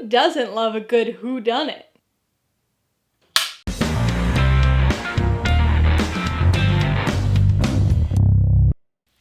who doesn't love a good whodunit?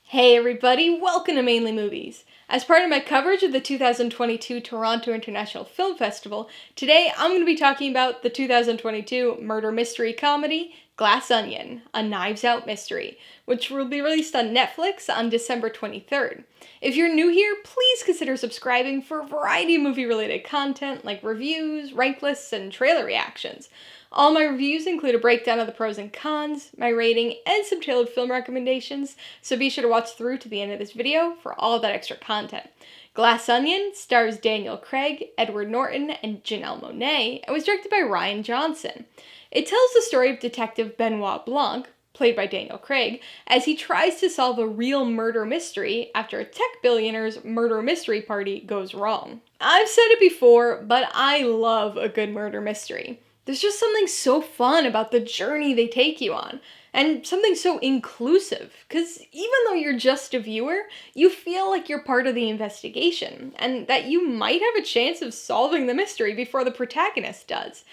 Hey everybody, welcome to Mainely Movies. As part of my coverage of the 2022 Toronto International Film Festival, today I'm going to be talking about the 2022 murder mystery comedy, Glass Onion, a Knives Out mystery, which will be released on Netflix on December 23rd. If you're new here, please consider subscribing for a variety of movie-related content like reviews, rank lists, and trailer reactions. All my reviews include a breakdown of the pros and cons, my rating, and some tailored film recommendations, so be sure to watch through to the end of this video for all that extra content. Glass Onion stars Daniel Craig, Edward Norton, and Janelle Monáe, and was directed by Rian Johnson. It tells the story of Detective Benoit Blanc, played by Daniel Craig, as he tries to solve a real murder mystery after a tech billionaire's murder mystery party goes wrong. I've said it before, but I love a good murder mystery. There's just something so fun about the journey they take you on, and something so inclusive, because even though you're just a viewer, you feel like you're part of the investigation, and that you might have a chance of solving the mystery before the protagonist does.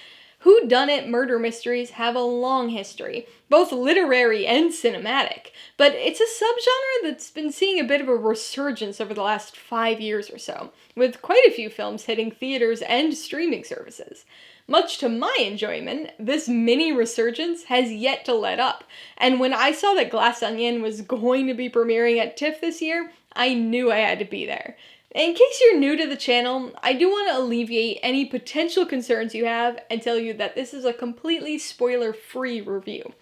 Whodunit murder mysteries have a long history, both literary and cinematic, but it's a subgenre that's been seeing a bit of a resurgence over the last 5 years or so, with quite a few films hitting theaters and streaming services. Much to my enjoyment, this mini resurgence has yet to let up, and when I saw that Glass Onion was going to be premiering at TIFF this year, I knew I had to be there. In case you're new to the channel, I do want to alleviate any potential concerns you have and tell you that this is a completely spoiler-free review.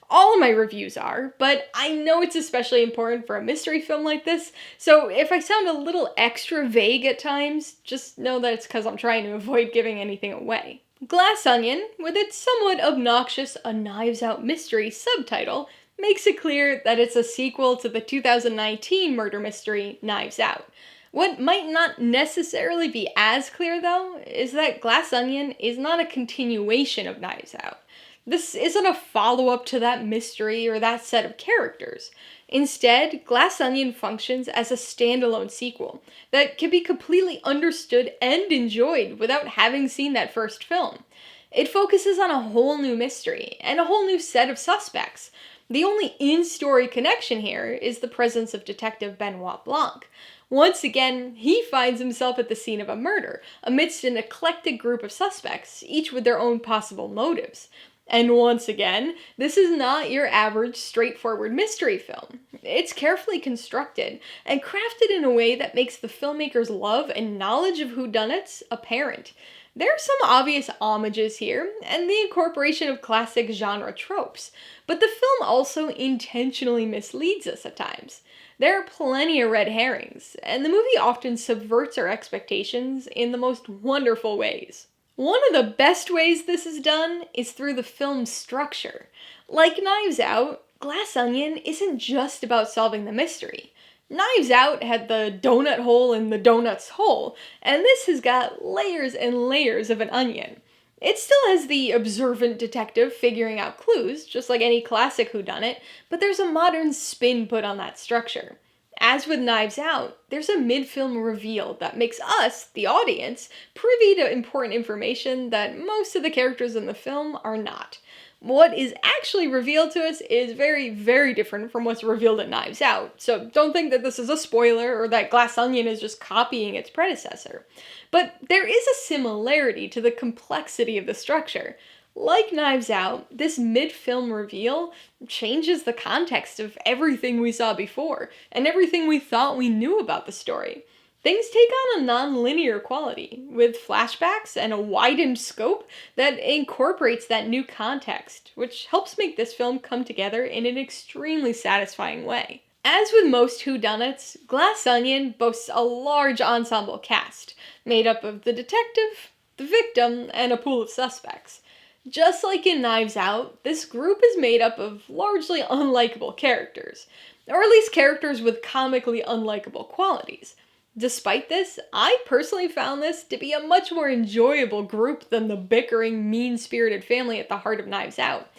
All of my reviews are, but I know it's especially important for a mystery film like this, so if I sound a little extra vague at times, just know that it's because I'm trying to avoid giving anything away. Glass Onion, with its somewhat obnoxious A Knives Out mystery subtitle, makes it clear that it's a sequel to the 2019 murder mystery Knives Out. What might not necessarily be as clear, though, is that Glass Onion is not a continuation of Knives Out. This isn't a follow-up to that mystery or that set of characters. Instead, Glass Onion functions as a standalone sequel that can be completely understood and enjoyed without having seen that first film. It focuses on a whole new mystery and a whole new set of suspects. The only in-story connection here is the presence of Detective Benoit Blanc. Once again, he finds himself at the scene of a murder, amidst an eclectic group of suspects, each with their own possible motives. And once again, this is not your average straightforward mystery film. It's carefully constructed and crafted in a way that makes the filmmaker's love and knowledge of whodunits apparent. There are some obvious homages here, and the incorporation of classic genre tropes, but the film also intentionally misleads us at times. There are plenty of red herrings, and the movie often subverts our expectations in the most wonderful ways. One of the best ways this is done is through the film's structure. Like Knives Out, Glass Onion isn't just about solving the mystery. Knives Out had the donut hole in the donut's hole, and this has got layers and layers of an onion. It still has the observant detective figuring out clues, just like any classic whodunit, but there's a modern spin put on that structure. As with Knives Out, there's a mid-film reveal that makes us, the audience, privy to important information that most of the characters in the film are not. What is actually revealed to us is very, very different from what's revealed in Knives Out, so don't think that this is a spoiler or that Glass Onion is just copying its predecessor. But there is a similarity to the complexity of the structure. Like Knives Out, this mid-film reveal changes the context of everything we saw before, and everything we thought we knew about the story. Things take on a non-linear quality, with flashbacks and a widened scope that incorporates that new context, which helps make this film come together in an extremely satisfying way. As with most whodunits, Glass Onion boasts a large ensemble cast, made up of the detective, the victim, and a pool of suspects. Just like in Knives Out, this group is made up of largely unlikable characters, or at least characters with comically unlikable qualities. Despite this, I personally found this to be a much more enjoyable group than the bickering, mean-spirited family at the heart of Knives Out.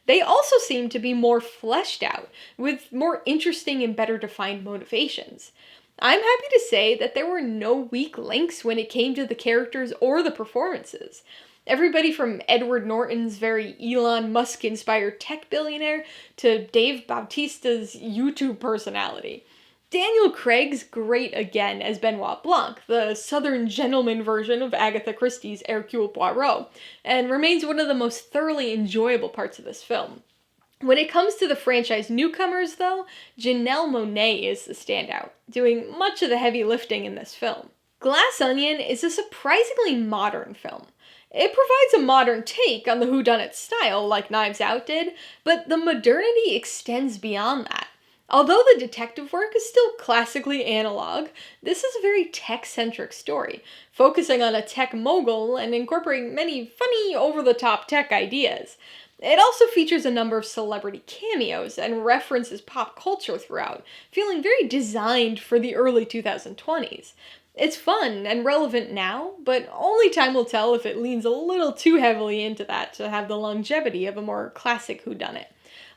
They also seem to be more fleshed out, with more interesting and better defined motivations. I'm happy to say that there were no weak links when it came to the characters or the performances. Everybody from Edward Norton's very Elon Musk-inspired tech billionaire to Dave Bautista's YouTube personality. Daniel Craig's great again as Benoit Blanc, the southern gentleman version of Agatha Christie's Hercule Poirot, and remains one of the most thoroughly enjoyable parts of this film. When it comes to the franchise newcomers, though, Janelle Monáe is the standout, doing much of the heavy lifting in this film. Glass Onion is a surprisingly modern film. It provides a modern take on the whodunit style, like Knives Out did, but the modernity extends beyond that. Although the detective work is still classically analog, this is a very tech-centric story, focusing on a tech mogul and incorporating many funny, over-the-top tech ideas. It also features a number of celebrity cameos and references pop culture throughout, feeling very designed for the early 2020s. It's fun and relevant now, but only time will tell if it leans a little too heavily into that to have the longevity of a more classic whodunit.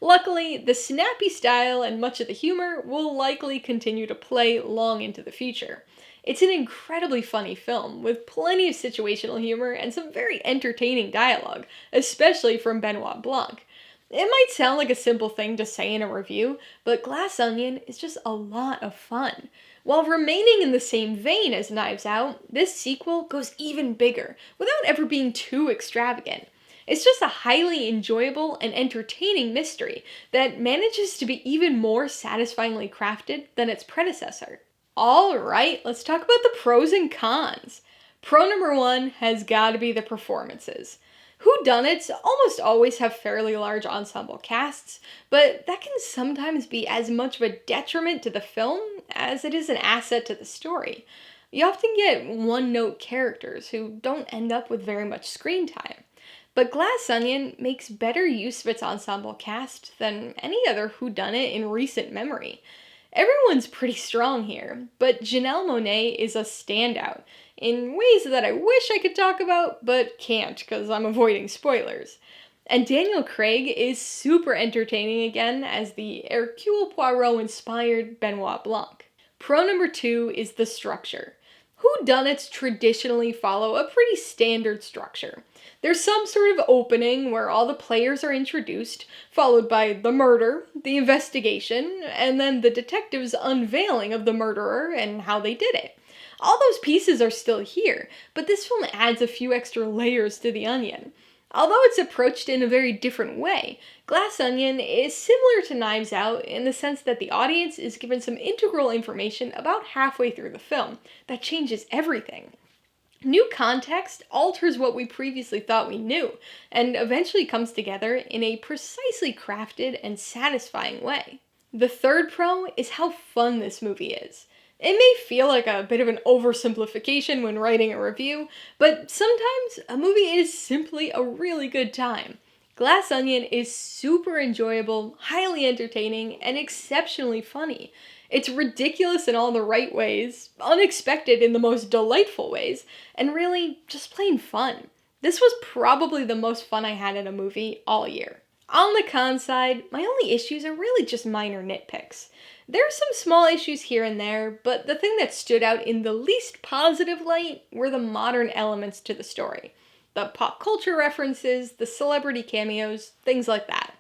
Luckily, the snappy style and much of the humor will likely continue to play long into the future. It's an incredibly funny film, with plenty of situational humor and some very entertaining dialogue, especially from Benoit Blanc. It might sound like a simple thing to say in a review, but Glass Onion is just a lot of fun. While remaining in the same vein as Knives Out, this sequel goes even bigger, without ever being too extravagant. It's just a highly enjoyable and entertaining mystery that manages to be even more satisfyingly crafted than its predecessor. Alright, let's talk about the pros and cons. Pro number one has gotta be the performances. Whodunits almost always have fairly large ensemble casts, but that can sometimes be as much of a detriment to the film as it is an asset to the story. You often get one-note characters who don't end up with very much screen time. But Glass Onion makes better use of its ensemble cast than any other whodunit in recent memory. Everyone's pretty strong here, but Janelle Monáe is a standout, in ways that I wish I could talk about, but can't because I'm avoiding spoilers. And Daniel Craig is super entertaining again as the Hercule Poirot-inspired Benoit Blanc. Pro number two is the structure. Whodunits traditionally follow a pretty standard structure. There's some sort of opening where all the players are introduced, followed by the murder, the investigation, and then the detective's unveiling of the murderer and how they did it. All those pieces are still here, but this film adds a few extra layers to the onion. Although it's approached in a very different way, Glass Onion is similar to Knives Out in the sense that the audience is given some integral information about halfway through the film that changes everything. New context alters what we previously thought we knew, and eventually comes together in a precisely crafted and satisfying way. The third pro is how fun this movie is. It may feel like a bit of an oversimplification when writing a review, but sometimes a movie is simply a really good time. Glass Onion is super enjoyable, highly entertaining, and exceptionally funny. It's ridiculous in all the right ways, unexpected in the most delightful ways, and really just plain fun. This was probably the most fun I had in a movie all year. On the con side, my only issues are really just minor nitpicks. There are some small issues here and there, but the thing that stood out in the least positive light were the modern elements to the story. The pop culture references, the celebrity cameos, things like that.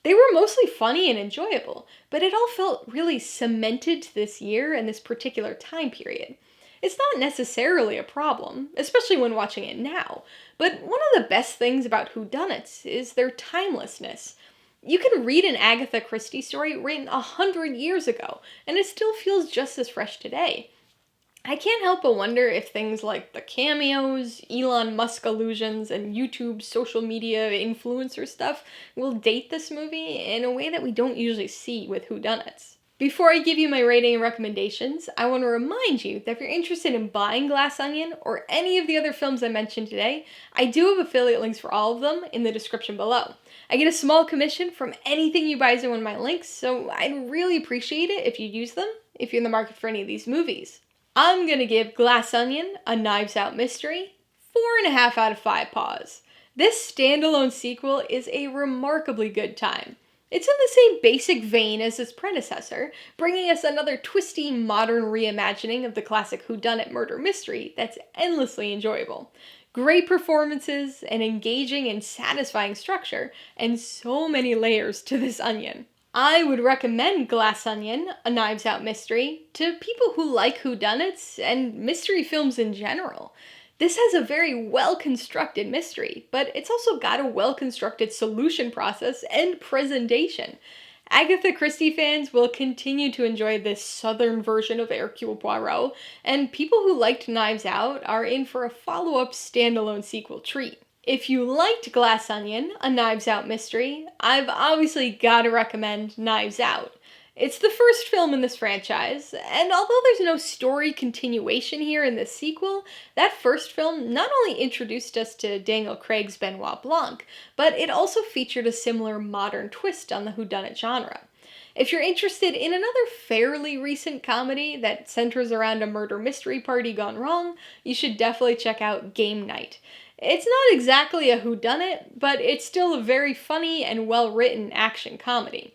They were mostly funny and enjoyable, but it all felt really cemented to this year and this particular time period. It's not necessarily a problem, especially when watching it now, but one of the best things about whodunits is their timelessness. You can read an Agatha Christie story written 100 years ago, and it still feels just as fresh today. I can't help but wonder if things like the cameos, Elon Musk allusions, and YouTube social media influencer stuff will date this movie in a way that we don't usually see with whodunits. Before I give you my rating and recommendations, I want to remind you that if you're interested in buying Glass Onion or any of the other films I mentioned today, I do have affiliate links for all of them in the description below. I get a small commission from anything you buy as one of my links, so I'd really appreciate it if you use them if you're in the market for any of these movies. I'm gonna give Glass Onion, a Knives Out mystery, 4.5 out of 5 paws. This standalone sequel is a remarkably good time. It's in the same basic vein as its predecessor, bringing us another twisty, modern reimagining of the classic whodunit murder mystery that's endlessly enjoyable. Great performances, an engaging and satisfying structure, and so many layers to this onion. I would recommend Glass Onion, a Knives Out mystery, to people who like whodunits and mystery films in general. This has a very well-constructed mystery, but it's also got a well-constructed solution process and presentation. Agatha Christie fans will continue to enjoy this southern version of Hercule Poirot, and people who liked Knives Out are in for a follow-up standalone sequel treat. If you liked Glass Onion, a Knives Out mystery, I've obviously got to recommend Knives Out. It's the first film in this franchise, and although there's no story continuation here in this sequel, that first film not only introduced us to Daniel Craig's Benoit Blanc, but it also featured a similar modern twist on the whodunit genre. If you're interested in another fairly recent comedy that centers around a murder mystery party gone wrong, you should definitely check out Game Night. It's not exactly a whodunit, but it's still a very funny and well-written action comedy.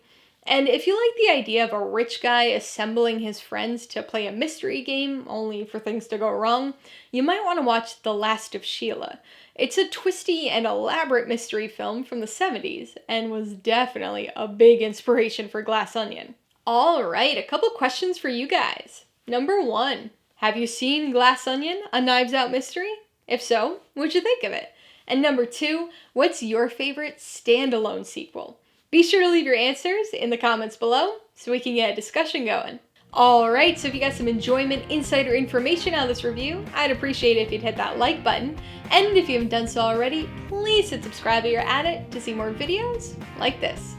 And if you like the idea of a rich guy assembling his friends to play a mystery game, only for things to go wrong, you might want to watch The Last of Sheila. It's a twisty and elaborate mystery film from the 70s, and was definitely a big inspiration for Glass Onion. Alright, a couple questions for you guys. Number 1, have you seen Glass Onion, a Knives Out mystery? If so, what'd you think of it? And number 2, what's your favorite standalone sequel? Be sure to leave your answers in the comments below so we can get a discussion going. Alright, so if you got some enjoyment, insight, or information out of this review, I'd appreciate it if you'd hit that like button. And if you haven't done so already, please hit subscribe while you're at it to see more videos like this.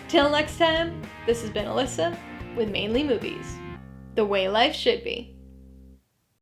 Till next time, this has been Alyssa with Mainly Movies. The way life should be.